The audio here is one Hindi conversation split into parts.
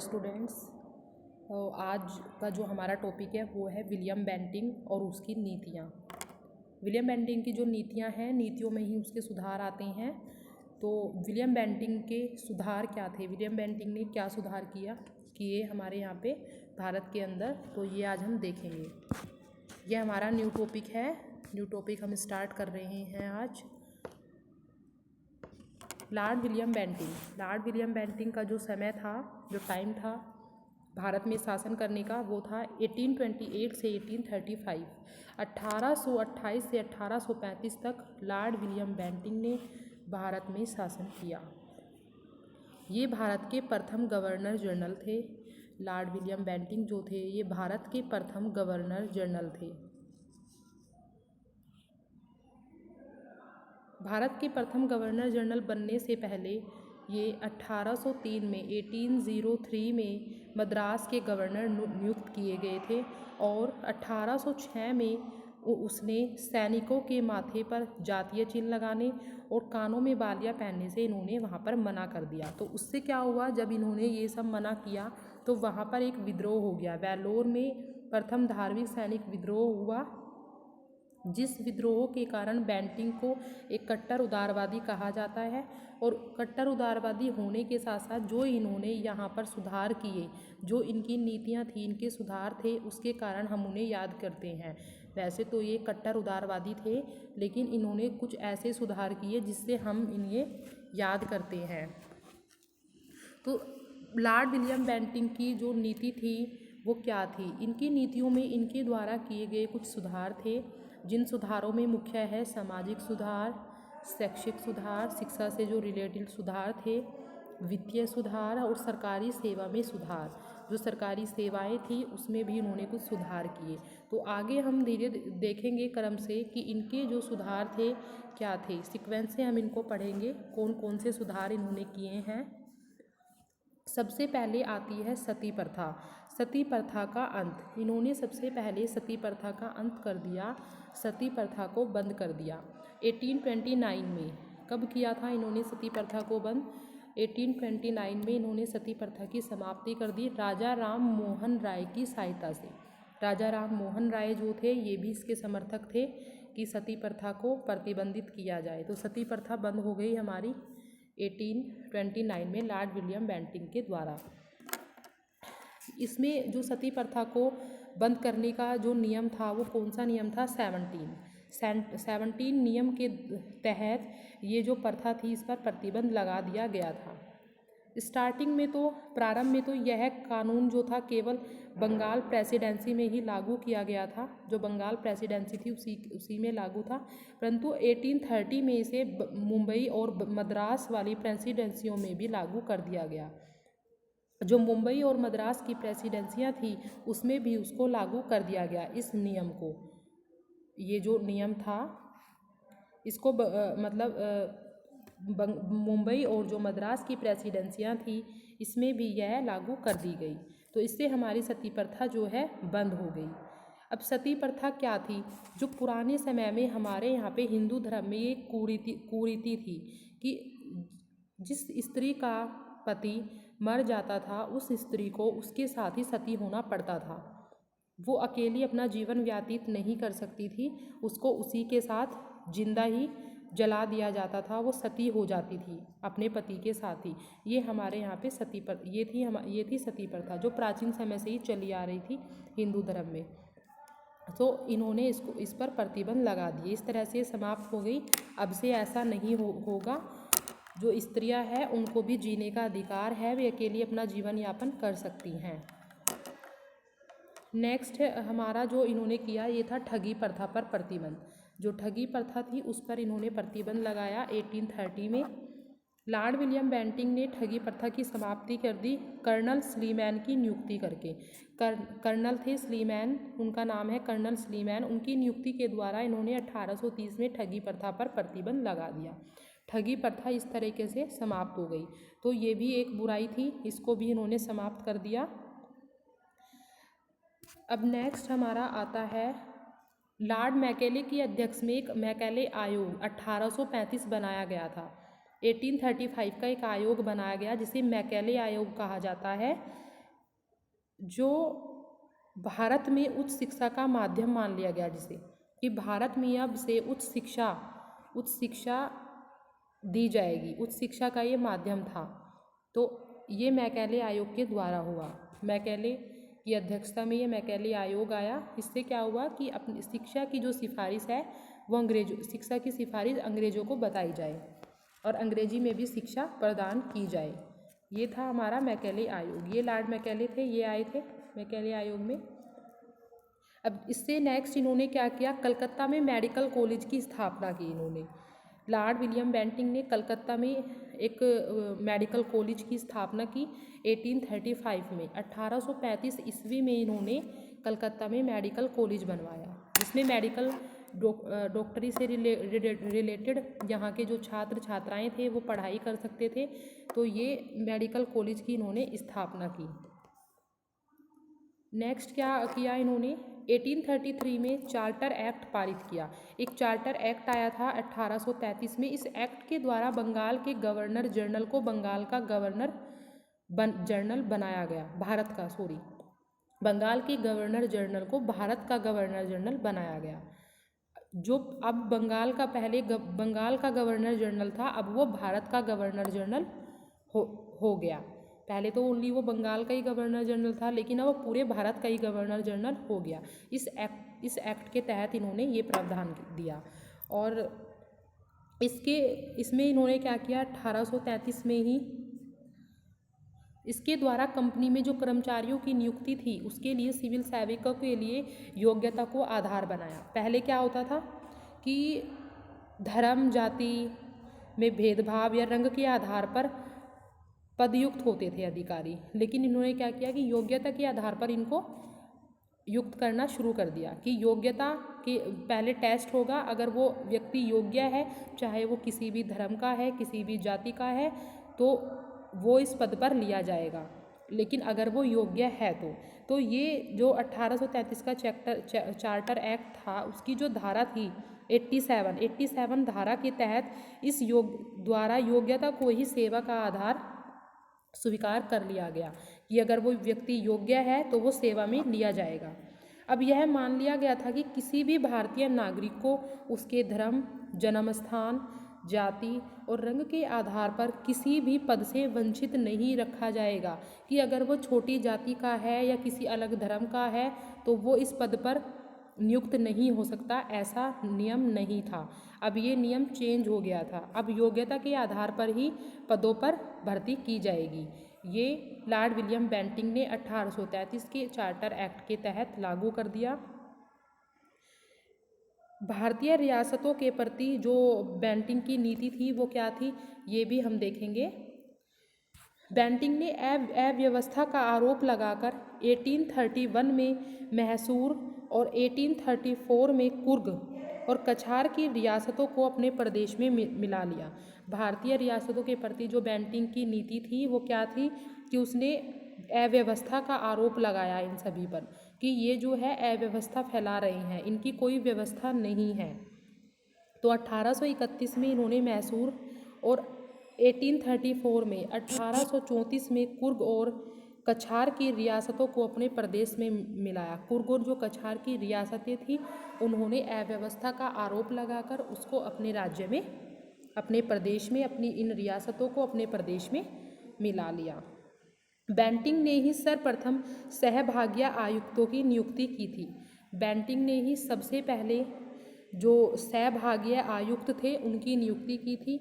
स्टूडेंट्स। आज का जो हमारा टॉपिक है वो है विलियम बेंटिंक और उसकी नीतियाँ। विलियम बेंटिंक की जो नीतियाँ हैं, नीतियों में ही उसके सुधार आते हैं। तो विलियम बेंटिंक के सुधार क्या थे, विलियम बेंटिंक ने क्या सुधार किए हमारे यहाँ पे भारत के अंदर, तो ये आज हम देखेंगे। ये हमारा न्यू टॉपिक है, न्यू टॉपिक हम स्टार्ट कर रहे हैं आज। लॉर्ड विलियम बेंटिंक का जो समय था, जो टाइम था भारत में शासन करने का, वो था 1828 से 1835। 1828 से 1835 तक लॉर्ड विलियम बेंटिंक ने भारत में शासन किया। ये भारत के प्रथम गवर्नर जनरल थे। लॉर्ड विलियम बेंटिंक जो थे, ये भारत के प्रथम गवर्नर जनरल थे। भारत के प्रथम गवर्नर जनरल बनने से पहले ये 1803 में 1803 में मद्रास के गवर्नर नियुक्त किए गए थे और 1806 में उसने सैनिकों के माथे पर जातीय चिन्ह लगाने और कानों में बालियां पहनने से इन्होंने वहाँ पर मना कर दिया। तो उससे क्या हुआ, जब इन्होंने ये सब मना किया तो वहाँ पर एक विद्रोह हो गया। वेल्लोर में प्रथम धार्मिक सैनिक विद्रोह हुआ, जिस विद्रोह के कारण बेंटिंक को एक कट्टर उदारवादी कहा जाता है। और कट्टर उदारवादी होने के साथ साथ जो इन्होंने यहाँ पर सुधार किए, जो इनकी नीतियाँ थी, इनके सुधार थे, उसके कारण हम उन्हें याद करते हैं। वैसे तो ये कट्टर उदारवादी थे, लेकिन इन्होंने कुछ ऐसे सुधार किए जिससे हम इन्हें याद करते हैं। तो लॉर्ड विलियम बेंटिंक की जो नीति थी वो क्या थी, इनकी नीतियों में इनके द्वारा किए गए कुछ सुधार थे, जिन सुधारों में मुख्य है सामाजिक सुधार, शैक्षिक सुधार, शिक्षा से जो रिलेटेड सुधार थे, वित्तीय सुधार और सरकारी सेवा में सुधार। जो सरकारी सेवाएं थी उसमें भी उन्होंने कुछ सुधार किए। तो आगे हम धीरे देखेंगे क्रम से कि इनके जो सुधार थे क्या थे। सीक्वेंस से हम इनको पढ़ेंगे, कौन कौन से सुधार इन्होंने किए हैं। सबसे पहले आती है सती प्रथा। सती प्रथा का अंत, इन्होंने सबसे पहले सती प्रथा का अंत कर दिया, सती प्रथा को बंद कर दिया 1829 में। कब किया था इन्होंने सती प्रथा को बंद? 1829 में इन्होंने सती प्रथा की समाप्ति कर दी राजा राम मोहन राय की सहायता से। राजा राम मोहन राय जो थे, ये भी इसके समर्थक थे कि सती प्रथा को प्रतिबंधित किया जाए। तो सती प्रथा बंद हो गई हमारी 1829 में लॉर्ड विलियम बेंटिंक के द्वारा। इसमें जो सती प्रथा को बंद करने का जो नियम था वो कौन सा नियम था? 17 नियम के तहत ये जो प्रथा थी इस पर प्रतिबंध लगा दिया गया था। स्टार्टिंग में तो, प्रारंभ में तो यह कानून जो था केवल बंगाल प्रेसिडेंसी में ही लागू किया गया था। जो बंगाल प्रेसिडेंसी थी उसी में लागू था, परंतु 1830 में इसे मुंबई और मद्रास वाली प्रेसिडेंसियों में भी लागू कर दिया गया। जो मुंबई और मद्रास की प्रेसिडेंसियां थी उसमें भी उसको लागू कर दिया गया इस नियम को। ये जो नियम था इसको मुंबई और जो मद्रास की प्रेसिडेंसियां थी इसमें भी यह लागू कर दी गई। तो इससे हमारी सती प्रथा जो है बंद हो गई। अब सती प्रथा क्या थी? जो पुराने समय में हमारे यहाँ पे हिंदू धर्म में ये कुरीति थी कि जिस स्त्री का पति मर जाता था उस स्त्री को उसके साथ ही सती होना पड़ता था। वो अकेली अपना जीवन व्यतीत नहीं कर सकती थी, उसको उसी के साथ जिंदा ही जला दिया जाता था, वो सती हो जाती थी अपने पति के साथ ही। ये हमारे यहाँ पे ये थी सती प्रथा, जो प्राचीन समय से ही चली आ रही थी हिंदू धर्म में। तो इन्होंने इस पर प्रतिबंध लगा दिए, इस तरह से समाप्त हो गई। अब से ऐसा नहीं होगा। जो स्त्रियां हैं उनको भी जीने का अधिकार है, वे अकेली अपना जीवन यापन कर सकती हैं। नेक्स्ट है हमारा जो इन्होंने किया, ये था ठगी प्रथा पर प्रतिबंध। जो ठगी प्रथा थी उस पर इन्होंने प्रतिबंध लगाया 1830 में। लॉर्ड विलियम बेंटिंक ने ठगी प्रथा की समाप्ति कर दी कर्नल स्लीमैन की नियुक्ति करके। कर्नल थे स्लीमैन, उनका नाम है कर्नल स्लीमैन। उनकी नियुक्ति के द्वारा इन्होंने 1830 में ठगी प्रथा पर प्रतिबंध लगा दिया। ठगी प्रथा इस तरीके से समाप्त हो गई। तो ये भी एक बुराई थी, इसको भी इन्होंने समाप्त कर दिया। अब नेक्स्ट हमारा आता है लॉर्ड मैकेले की अध्यक्ष में एक मैकेले आयोग 1835 बनाया गया था। 1835 का एक आयोग बनाया गया जिसे मैकेले आयोग कहा जाता है। जो भारत में उच्च शिक्षा का माध्यम मान लिया गया, जिसे कि भारत में अब से उच्च शिक्षा दी जाएगी, उच्च शिक्षा का ये माध्यम था। तो ये मैकाले आयोग के द्वारा हुआ। मैकाले की अध्यक्षता में ये मैकाले आयोग आया। इससे क्या हुआ कि अपनी शिक्षा की जो सिफारिश है वो शिक्षा की सिफारिश अंग्रेज़ों को बताई जाए और अंग्रेजी में भी शिक्षा प्रदान की जाए। ये था हमारा मैकाले आयोग। ये लॉर्ड मैकाले थे, ये आए थे मैकाले आयोग में। अब इससे नेक्स्ट इन्होंने क्या किया, कलकत्ता में मेडिकल कॉलेज की स्थापना की इन्होंने। लॉर्ड विलियम बेंटिंग ने कलकत्ता में एक मेडिकल कॉलेज की स्थापना की 1835 में। 1835 ईस्वी में इन्होंने कलकत्ता में मेडिकल कॉलेज बनवाया, जिसमें मेडिकल डॉक्टरी से रिलेटेड यहाँ के जो छात्र छात्राएं थे वो पढ़ाई कर सकते थे। तो ये मेडिकल कॉलेज की इन्होंने स्थापना की। नेक्स्ट क्या किया इन्होंने, 1833 में चार्टर एक्ट पारित किया। एक चार्टर एक्ट आया था 1833 में। इस एक्ट के द्वारा बंगाल के गवर्नर जनरल को बंगाल का गवर्नर जनरल बनाया गया। बंगाल के गवर्नर जनरल को भारत का गवर्नर जनरल बनाया गया। जो अब बंगाल का गवर्नर जनरल था, अब वो भारत का गवर्नर जनरल हो गया। पहले तो ओनली वो बंगाल का ही गवर्नर जनरल था, लेकिन अब वो पूरे भारत का ही गवर्नर जनरल हो गया। इस एक्ट के तहत इन्होंने ये प्रावधान दिया। और इसमें इन्होंने क्या किया, 1833 में ही इसके द्वारा कंपनी में जो कर्मचारियों की नियुक्ति थी उसके लिए सिविल सेवकों के लिए योग्यता को आधार बनाया। पहले क्या होता था कि धर्म जाति में भेदभाव या रंग के आधार पर पदयुक्त होते थे अधिकारी, लेकिन इन्होंने क्या किया कि योग्यता के आधार पर इनको युक्त करना शुरू कर दिया कि योग्यता के पहले टेस्ट होगा। अगर वो व्यक्ति योग्य है, चाहे वो किसी भी धर्म का है, किसी भी जाति का है, तो वो इस पद पर लिया जाएगा। लेकिन अगर वो योग्य है तो ये जो 1833 का चार्टर एक्ट था उसकी जो धारा थी 87 धारा के तहत इस द्वारा योग्यता को ही सेवा का आधार स्वीकार कर लिया गया कि अगर वो व्यक्ति योग्य है तो वो सेवा में लिया जाएगा। अब यह मान लिया गया था कि किसी भी भारतीय नागरिक को उसके धर्म, जन्म स्थान, जाति और रंग के आधार पर किसी भी पद से वंचित नहीं रखा जाएगा कि अगर वो छोटी जाति का है या किसी अलग धर्म का है तो वो इस पद पर नियुक्त नहीं हो सकता, ऐसा नियम नहीं था। अब ये नियम चेंज हो गया था। अब योग्यता के आधार पर ही पदों पर भर्ती की जाएगी। ये लॉर्ड विलियम बेंटिंग ने 1833 के चार्टर एक्ट के तहत लागू कर दिया। भारतीय रियासतों के प्रति जो बेंटिंग की नीति थी वो क्या थी, ये भी हम देखेंगे। बेंटिंग ने अव्यवस्था का आरोप लगाकर 1831 में मैसूर और 1834 में कुर्ग और कछार की रियासतों को अपने प्रदेश में मिला लिया। भारतीय रियासतों के प्रति जो बेंटिंग की नीति थी वो क्या थी कि उसने अव्यवस्था का आरोप लगाया इन सभी पर कि ये जो है अव्यवस्था फैला रहे हैं, इनकी कोई व्यवस्था नहीं है। तो 1831 में इन्होंने मैसूर और 1834 में 1834 में कुर्ग और कछार की रियासतों को अपने प्रदेश में मिलाया। कुर्ग और जो कछार की रियासतें थी उन्होंने अव्यवस्था का आरोप लगाकर उसको अपने राज्य में, अपने प्रदेश में, अपनी इन रियासतों को अपने प्रदेश में मिला लिया। बेंटिंग ने ही सर्वप्रथम सहभागिया आयुक्तों की नियुक्ति की थी। बेंटिंग ने ही सबसे पहले जो सहभागिय आयुक्त थे उनकी नियुक्ति की थी।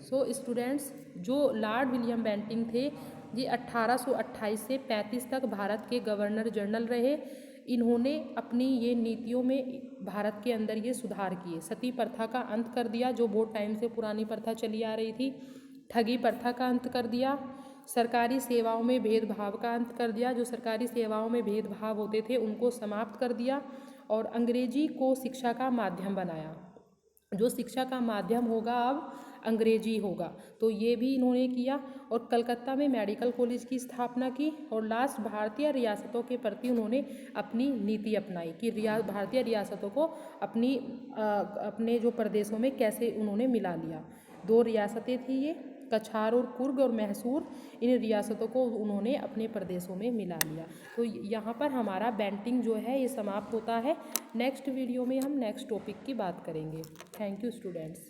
सो स्टूडेंट्स, जो लॉर्ड विलियम बेंटिंग थे ये 1828 से 35 तक भारत के गवर्नर जनरल रहे। इन्होंने अपनी ये नीतियों में भारत के अंदर ये सुधार किए। सती प्रथा का अंत कर दिया, जो बहुत टाइम से पुरानी प्रथा चली आ रही थी। ठगी प्रथा का अंत कर दिया। सरकारी सेवाओं में भेदभाव का अंत कर दिया। जो सरकारी सेवाओं में भेदभाव होते थे उनको समाप्त कर दिया और अंग्रेजी को शिक्षा का माध्यम बनाया। जो शिक्षा का माध्यम होगा अब अंग्रेजी होगा, तो ये भी इन्होंने किया। और कलकत्ता में मेडिकल कॉलेज की स्थापना की। और लास्ट भारतीय रियासतों के प्रति उन्होंने अपनी नीति अपनाई कि भारतीय रियासतों को अपने जो प्रदेशों में कैसे उन्होंने मिला लिया। 2 रियासतें थी ये, कछार और कुर्ग और मैसूर, इन रियासतों को उन्होंने अपने प्रदेशों में मिला लिया। तो यहाँ पर हमारा बेंटिंग जो है ये समाप्त होता है। नेक्स्ट वीडियो में हम नेक्स्ट टॉपिक की बात करेंगे। Thank you students.